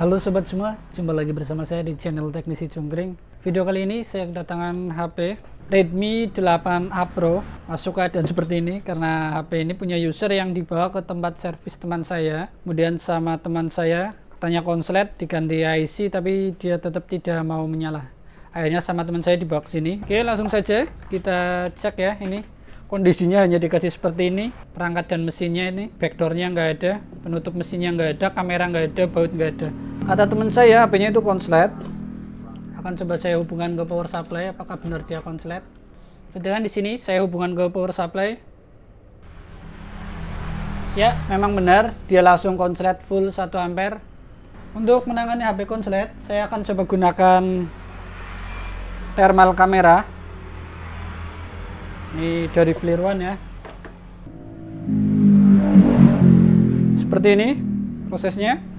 Halo sobat semua, jumpa lagi bersama saya di channel Teknisi Cungkring. Video kali ini saya kedatangan HP Redmi 8A Pro. Masuk keadaan seperti ini karena HP ini punya user yang dibawa ke tempat servis teman saya. Kemudian sama teman saya tanya konslet, diganti IC, tapi dia tetap tidak mau menyala. Akhirnya sama teman saya dibawa ke sini. Oke, langsung saja kita cek ya. Ini kondisinya hanya dikasih seperti ini, perangkat dan mesinnya ini, backdoornya nggak ada, penutup mesinnya nggak ada, kamera nggak ada, baut nggak ada. Kata teman saya HP-nya itu konslet. Akan coba saya hubungan ke power supply, apakah benar dia konslet. Sedangkan di sini saya hubungan ke power supply. Ya, memang benar dia langsung konslet full 1 ampere. Untuk menangani HP konslet, saya akan coba gunakan thermal kamera. Ini dari Flare One ya. Seperti ini prosesnya.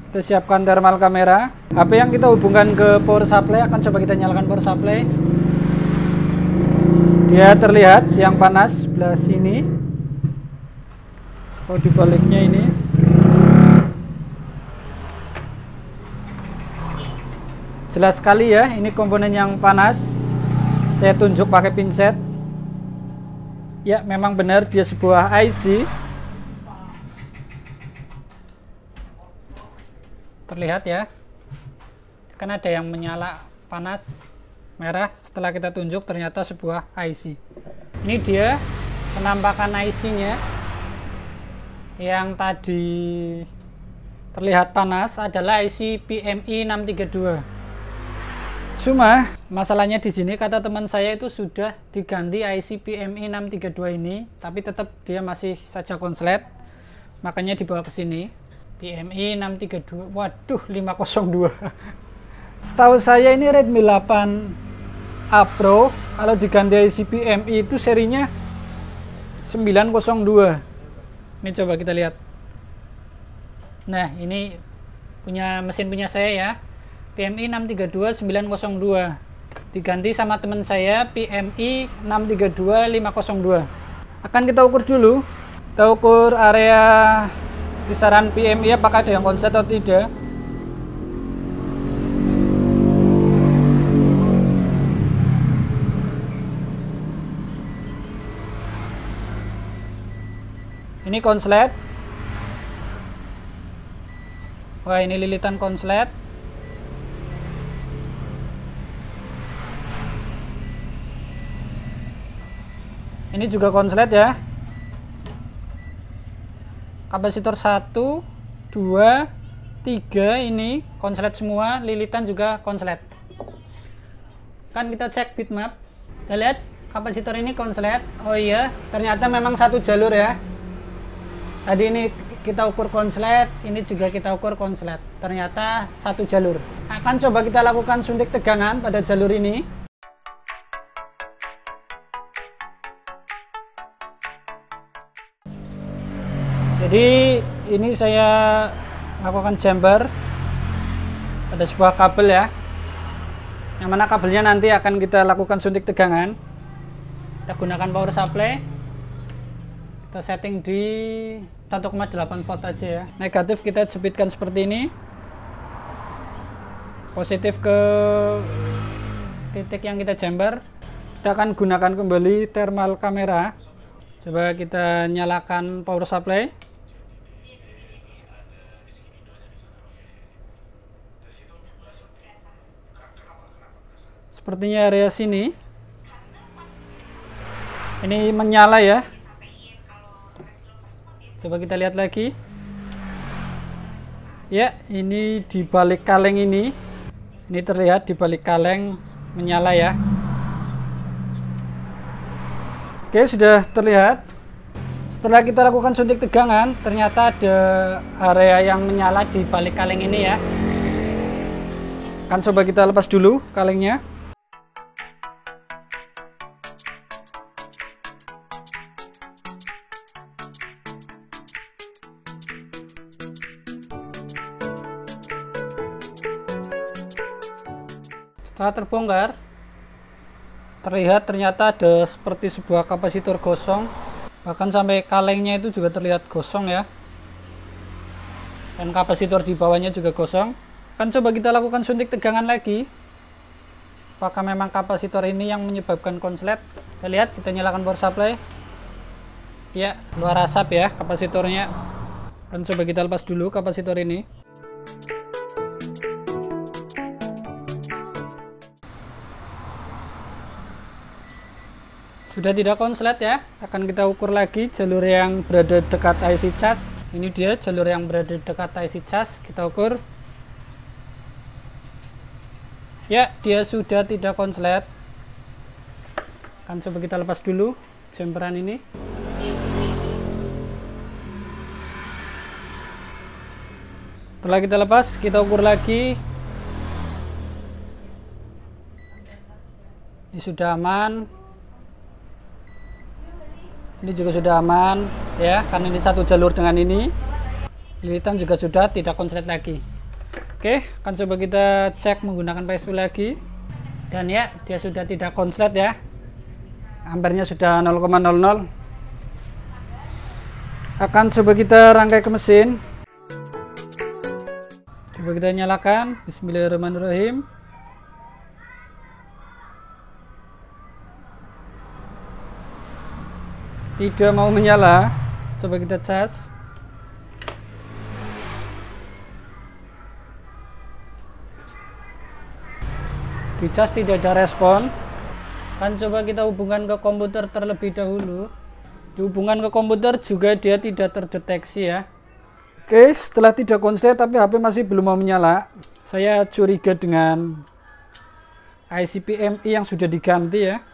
Kita siapkan thermal kamera. HP yang kita hubungkan ke power supply, akan coba kita nyalakan power supply. Dia terlihat yang panas sebelah sini. Oh, di baliknya ini. Jelas sekali ya, ini komponen yang panas. Saya tunjuk pakai pinset. Ya, memang benar dia sebuah IC. Terlihat ya. Kan ada yang menyala panas merah, setelah kita tunjuk ternyata sebuah IC. Ini dia penampakan IC-nya. Yang tadi terlihat panas adalah IC PMI 632. Cuma masalahnya di sini, kata teman saya itu sudah diganti IC PMI 632 ini, tapi tetap dia masih saja konslet. Makanya dibawa ke sini. PMI 632. Waduh, 502. Setahu saya ini Redmi 8A Pro kalau diganti IC PMI itu serinya 902. Ini coba kita lihat. Nah, ini mesin punya saya ya. PMI 632 902 diganti sama teman saya PMI 632 502. Akan kita ukur dulu. Kita ukur area kisaran PMI apakah ada yang konslet atau tidak. Ini konslet. Wah, ini lilitan konslet. Ini juga konslet ya. Kapasitor 1, 2, 3 ini konslet semua, lilitan juga konslet. Kan kita cek bitmap. Kita lihat kapasitor ini konslet. Oh iya, ternyata memang satu jalur ya. Tadi ini kita ukur konslet, ini juga kita ukur konslet. Ternyata satu jalur. Akan coba kita lakukan suntik tegangan pada jalur ini. Jadi ini saya lakukan chamber pada sebuah kabel ya, yang mana kabelnya nanti akan kita lakukan suntik tegangan. Kita gunakan power supply, kita setting di 1,8 volt aja ya. Negatif kita jepitkan seperti ini, positif ke titik yang kita chamber. Kita akan gunakan kembali thermal kamera. Coba kita nyalakan power supply. Sepertinya area sini ini menyala ya. Coba kita lihat lagi. Ya, ini di balik kaleng ini. Ini terlihat di balik kaleng menyala ya. Oke, sudah terlihat. Setelah kita lakukan suntik tegangan, ternyata ada area yang menyala di balik kaleng ini ya. Akan coba kita lepas dulu kalengnya. Setelah terbongkar, terlihat ternyata ada seperti sebuah kapasitor gosong. Bahkan sampai kalengnya itu juga terlihat gosong ya. dan kapasitor di bawahnya juga kosong. Akan coba kita lakukan suntik tegangan lagi, apakah memang kapasitor ini yang menyebabkan konslet. Kita lihat, kita nyalakan power supply. Ya, keluar asap ya kapasitornya. Dan coba kita lepas dulu kapasitor ini. Sudah tidak konslet ya. Akan kita ukur lagi jalur yang berada dekat IC charge. Ini dia jalur yang berada dekat IC charge. Kita ukur. Ya, dia sudah tidak konslet. Akan coba kita lepas dulu jumperan ini. Setelah kita lepas, kita ukur lagi. Ini sudah aman. Ini juga sudah aman ya, karena ini satu jalur dengan ini. Lilitan juga sudah tidak konslet lagi. Oke, akan coba kita cek menggunakan PSU lagi. Dan ya, dia sudah tidak konslet ya. Ampernya sudah 0,00. Akan coba kita rangkai ke mesin. Coba kita nyalakan. Bismillahirrahmanirrahim. Tidak mau menyala. Coba kita cas. Di cas tidak ada respon. Kan coba kita hubungkan ke komputer terlebih dahulu. Dihubungkan ke komputer juga dia tidak terdeteksi ya. Oke, setelah tidak konslet tapi HP masih belum mau menyala. Saya curiga dengan IC PMI yang sudah diganti ya.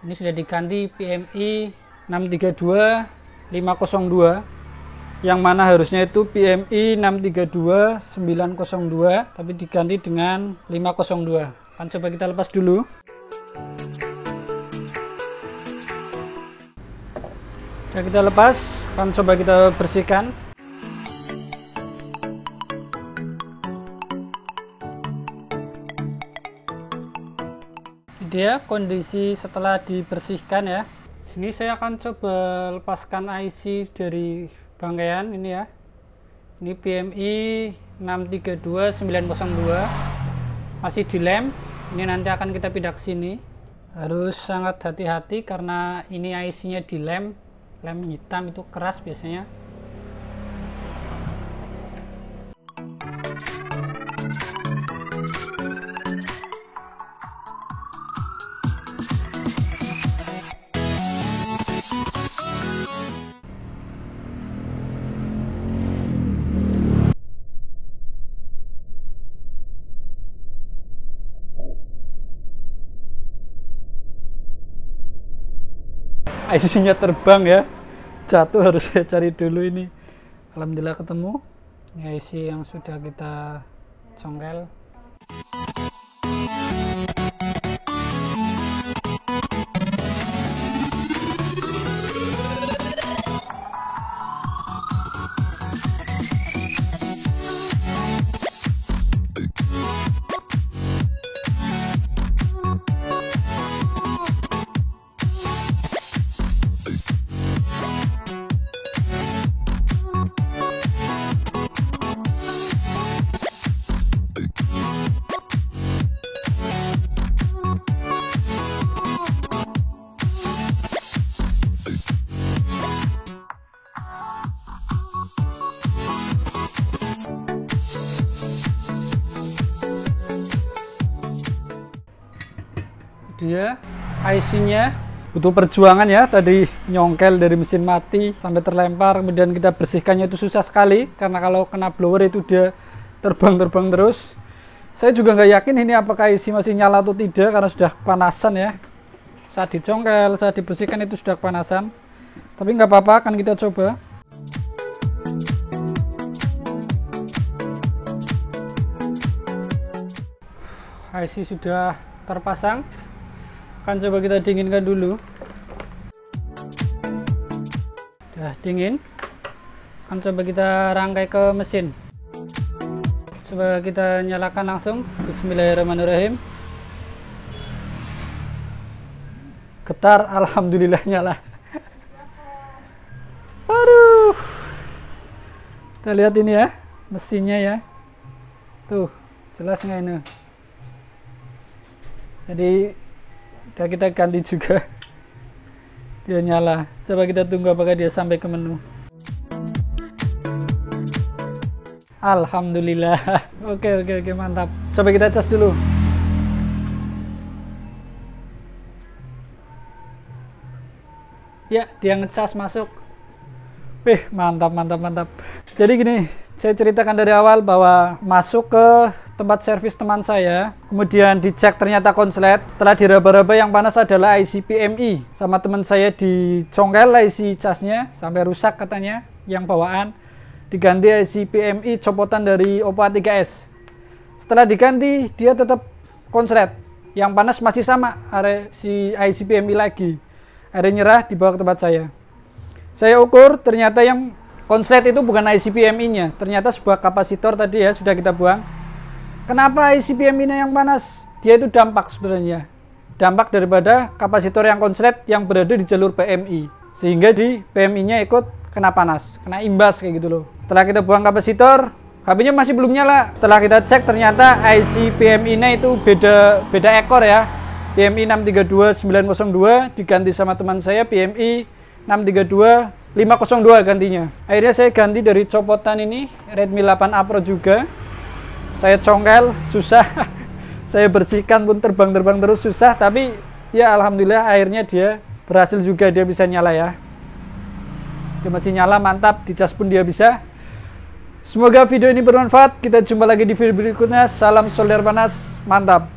Ini sudah diganti PMI 632502, yang mana harusnya itu PMI 632902 tapi diganti dengan 502. Kan coba kita lepas dulu. Sudah kita lepas, kan coba kita bersihkan. Ini dia kondisi setelah dibersihkan ya. Sini saya akan coba lepaskan IC dari bangkaian ini ya. Ini PMI 632902 masih dilem. Ini nanti akan kita pindah ke sini. Harus sangat hati-hati karena ini IC-nya dilem. Lem hitam itu keras biasanya. IC-nya terbang ya, jatuh, harus saya cari dulu ini. Alhamdulillah ketemu. Ini IC yang sudah kita congkel. Dia IC-nya butuh perjuangan ya, tadi nyongkel dari mesin mati sampai terlempar, kemudian kita bersihkannya itu susah sekali karena kalau kena blower itu dia terbang terus. Saya juga nggak yakin ini apakah IC masih nyala atau tidak karena sudah kepanasan ya. Saat dicongkel, saat dibersihkan itu sudah kepanasan, tapi nggak apa-apa, akan kita coba. IC sudah terpasang. Akan coba kita dinginkan dulu. Sudah dingin. Akan coba kita rangkai ke mesin. Coba kita nyalakan langsung. Bismillahirrahmanirrahim. Getar, alhamdulillah nyala. Aduh. Kita lihat ini ya. mesinnya ya. Tuh, jelas nggak ini? Jadi udah kita ganti juga. Dia nyala. Coba kita tunggu apakah dia sampai ke menu. Alhamdulillah. Oke, mantap. Coba kita cas dulu. Ya, dia ngecas masuk. Wih, mantap. Jadi gini, saya ceritakan dari awal bahwa masuk ke tempat servis teman saya, kemudian dicek ternyata konslet. Setelah diraba-raba yang panas adalah IC PMI. Sama teman saya dicongkel IC casnya sampai rusak katanya, yang bawaan. Diganti IC PMI copotan dari Oppo A3s. Setelah diganti, dia tetap konslet. Yang panas masih sama, si IC PMI lagi. Akhirnya nyerah, dibawa ke tempat saya. Saya ukur, ternyata yang konslet itu bukan IC PMI-nya. Ternyata sebuah kapasitor tadi ya, sudah kita buang. Kenapa IC PMI-nya yang panas? Dia itu dampak sebenarnya. Dampak daripada kapasitor yang konslet yang berada di jalur PMI. Sehingga di PMI-nya ikut kena panas, kena imbas kayak gitu loh. Setelah kita buang kapasitor, HP-nya masih belum nyala. Setelah kita cek, ternyata IC PMI-nya itu beda ekor ya. PMI 632902 diganti sama teman saya PMI 632502 gantinya. Akhirnya saya ganti dari copotan ini Redmi 8A Pro juga. Saya congkel, susah. Saya bersihkan pun terbang terus susah, tapi ya alhamdulillah akhirnya dia berhasil juga, dia bisa nyala ya. Dia masih nyala, mantap, dicas pun dia bisa. Semoga video ini bermanfaat. Kita jumpa lagi di video berikutnya. Salam solder panas, mantap.